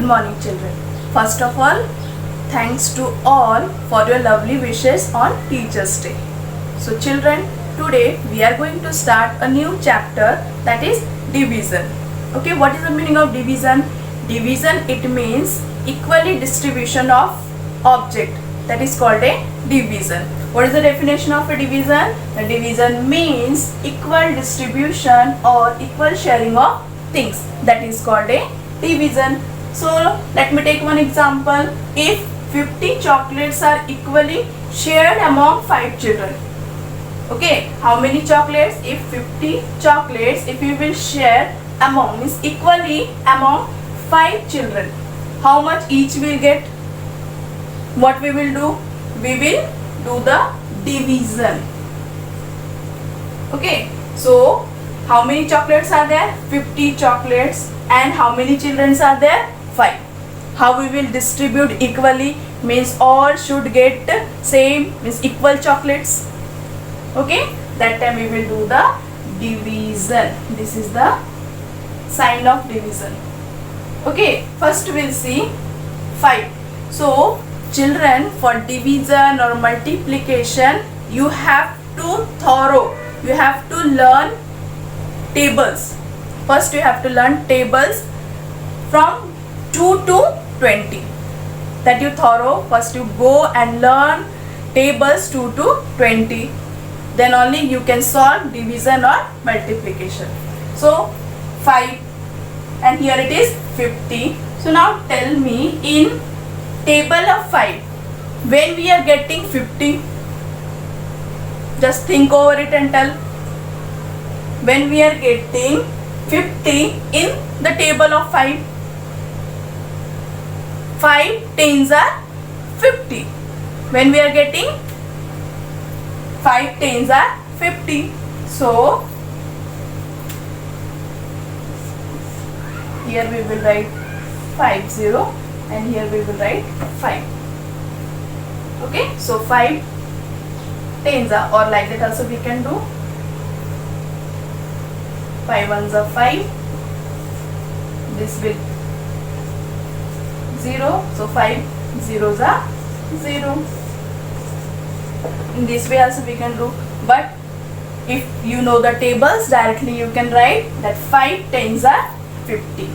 Good morning, children. First of all, thanks to all for your lovely wishes on Teachers' Day. So children, today we are going to start a new chapter, that is division. Okay, what is the meaning of division? Division, it means equally distribution of object. That is called a division. What is the definition of a division? The division means equal distribution or equal sharing of things. That is called a division. So let me take one example. If 50 chocolates are equally shared among 5 children. Okay, how many chocolates? If 50 chocolates, if you will share among, means equally among 5 children, how much each will get? What we will do? We will do the division. Okay, so how many chocolates are there? 50 chocolates. And how many children are there? 5. How we will distribute equally? Means all should get same, means equal chocolates. Okay, that time we will do the division. This is the sign of division. Okay, first we will see 5. So children, for division or multiplication, you have to thorough. You have to learn tables. First you have to learn tables from 2 to 20. That you thorough. First you go and learn tables 2 to 20. Then only you can solve division or multiplication. So 5 and here it is 50. So now tell me, in table of 5, when we are getting 50, just think over it and tell. When we are getting 50 in the table of 5, 5 tens are 50. When we are getting 5 tens are 50. So here we will write 50 and here we will write 5. Okay, so 5 tens are, or like that also we can do. 5 ones are 5. This will 0. So 5 zeros are 0. In this way also we can do. But if you know the tables, directly you can write that 5 tens are 50.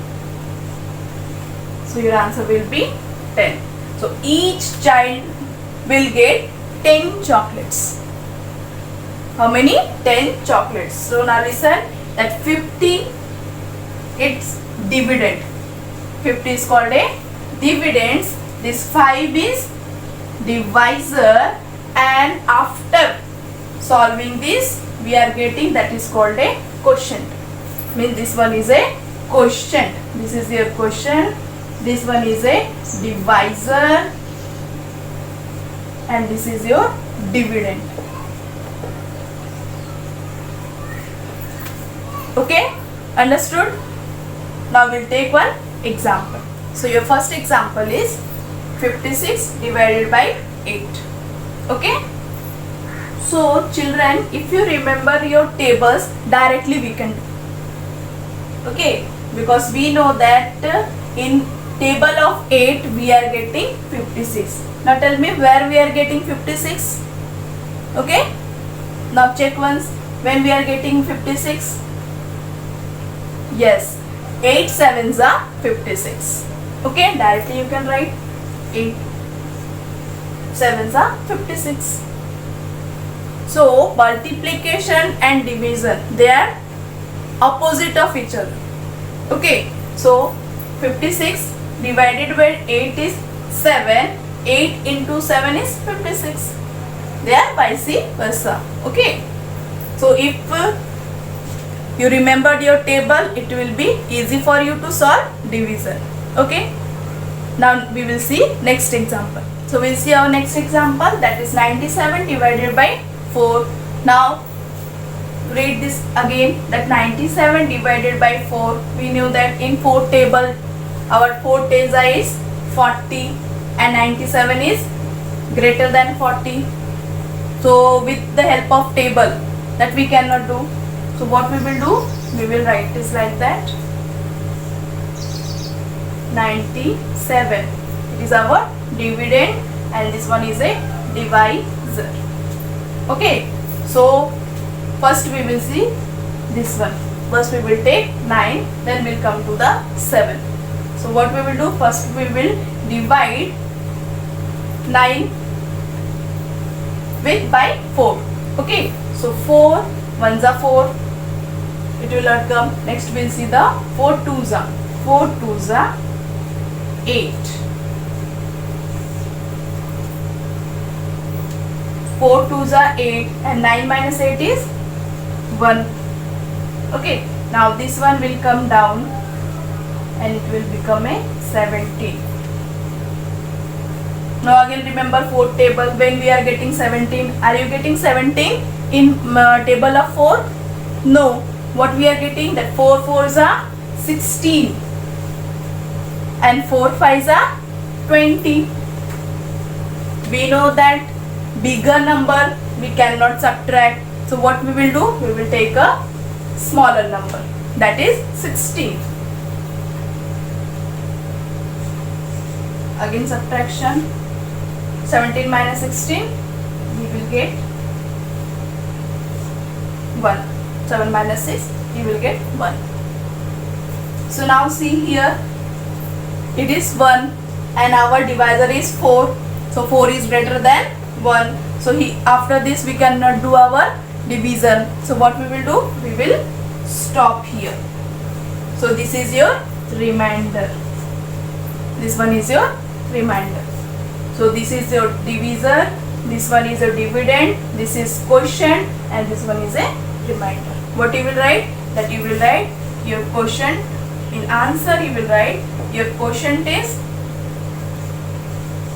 So your answer will be 10. So each child will get 10 chocolates. How many? 10 chocolates. So now listen, that 50, it's dividend. 50 is called a dividends. This 5 is divisor, and after solving this we are getting, that is called a quotient. Means this one is a quotient. This is your quotient. This one is a divisor and this is your dividend. Okay, understood? Now we'll take one example. So your first example is 56 divided by 8. Okay, so children, if you remember your tables, directly we can do. Okay, because we know that in table of 8 we are getting 56. Now tell me where we are getting 56. Okay, now check once, when we are getting 56. Yes, 8 sevens are 56. Okay, directly you can write 8 sevens are 56. So multiplication and division, they are opposite of each other. Okay, so 56 divided by 8 is 7. 8 into 7 is 56. They are vice versa. Okay, so if you remembered your table, it will be easy for you to solve division. Okay, now we will see next example. So we will see our next example, that is 97 divided by 4. Now read this again, that 97 divided by 4. We knew that in 4 table our 4 tens is 40 and 97 is greater than 40. So with the help of table, that we cannot do. So what we will do? We will write this like that. 97. It is our dividend and this one is a divisor. Okay, so first we will see this one. First we will take 9, then we'll come to the 7. So what we will do, first we will divide 9 by 4. Okay, so 4 ones are 4, it will not come. Next we'll see the 4 twos are 8. 4 twos are 8 and 9 minus 8 is 1. Okay, now this one will come down and it will become a 17. Now again remember 4th table, when we are getting 17, are you getting 17 in table of 4? No, what we are getting, that 4 fours are 16 and 4 fives are 20. We know that bigger number we cannot subtract, so what we will do, we will take a smaller number, that is 16. Again subtraction, 17 minus 16, we will get 1. 7 minus 6, we will get 1. So now see here, it is 1 and our divisor is 4. So 4 is greater than 1. So after this we cannot do our division. So what we will do, we will stop here. So this is your remainder. This one is your remainder. So this is your divisor, this one is your dividend, this is quotient and this one is a remainder. What you will write? That you will write your quotient. In answer you will write your quotient is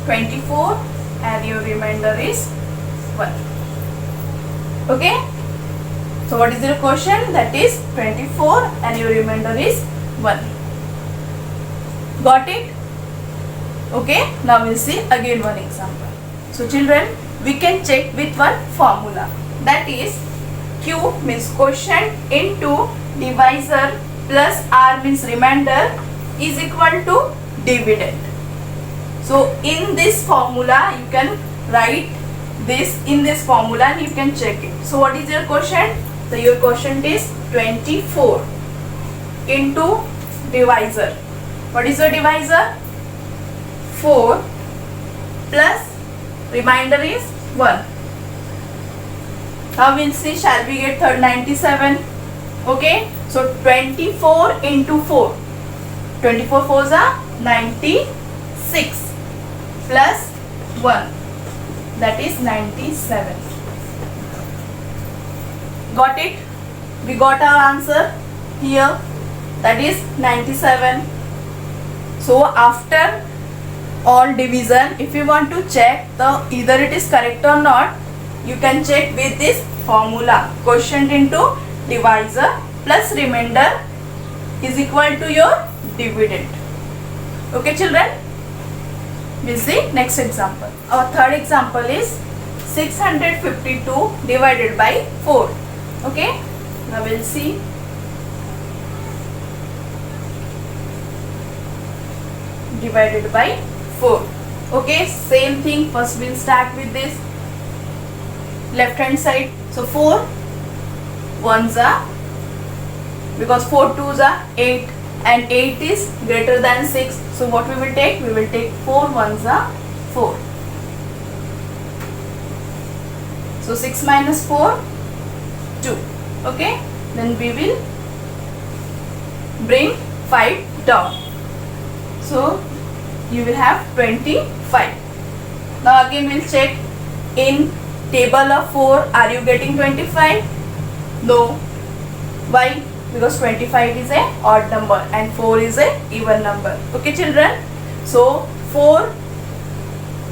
24 and your remainder is 1. Okay? So what is your quotient? That is 24 and your remainder is 1. Got it? Okay, now we'll see again one example. So children, we can check with one formula, that is Q means quotient into divisor plus R means remainder is equal to dividend. So in this formula you can write this in this formula and you can check it. So what is your quotient? So your quotient is 24 into divisor. What is your divisor? 4 plus remainder is 1. Now we'll see, shall we get 97? Okay, so 24 into 4. 24 fours are 96 plus 1, that is 97. Got it? We got our answer here, that is 97. So after all division, if you want to check the either it is correct or not, you can check with this formula, quotient into divisor plus remainder is equal to your dividend. Okay children, we'll see next example. Our third example is 652 divided by 4. Okay, now we'll see. Divided by 4. Okay, same thing, first we'll start with this left hand side. So 4 ones are, because 4 twos are 8 and 8 is greater than 6. So what we will take? We will take 4 ones are 4. So 6 minus 4, 2. Okay, then we will bring 5 down. So you will have 25. Now again we'll check in table of 4, are you getting 25? No. Why? Because 25 is a odd number and 4 is a even number. Okay children, so 4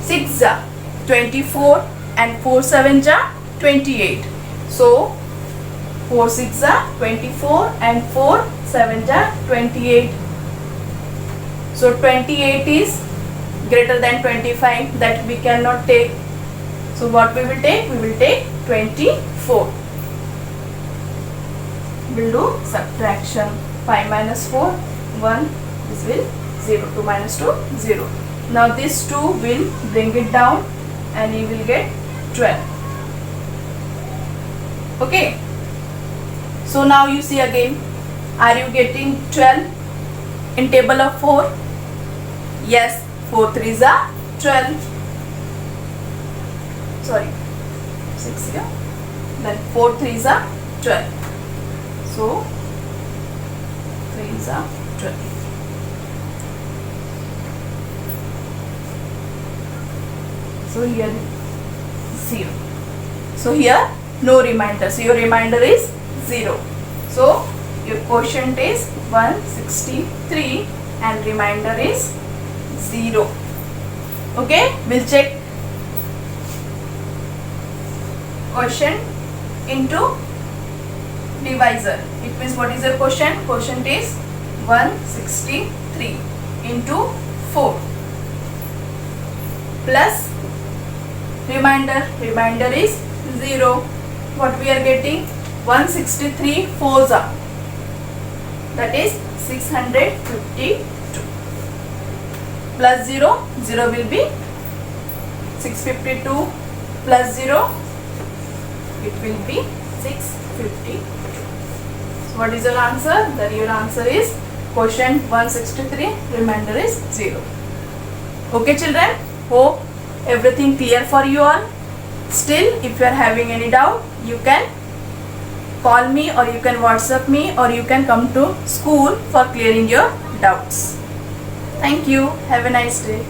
6 are 24 and 4 7 are 28. So 4 6 are 24 and 4 7 are 28. So 28 is greater than 25, that we cannot take. So what we will take? We will take 24. We will do subtraction. 5 minus 4, 1. This will 0. 2 minus 2, 0. Now this 2 will bring it down and you will get 12. Okay. So now you see again. Are you getting 12 in table of 4? Yes. 4 3s are 12. Sorry. 6 here. Then 4 3s are 12. So 3s are 12. So here 0. So here no remainder. So your remainder is 0. So your quotient is 163 and remainder is 0. Okay, we'll check quotient into divisor. It means what is your quotient? Quotient is 163 into 4 plus remainder. Remainder is 0. What we are getting? 163 4s are. That is 652. Plus 0. 0 will be 652 plus 0. It will be 652. So what is your answer? Then your answer is quotient 163, remainder is 0. Okay children, hope everything clear for you all. Still, if you are having any doubt, you can call me or you can WhatsApp me or you can come to school for clearing your doubts. Thank you. Have a nice day.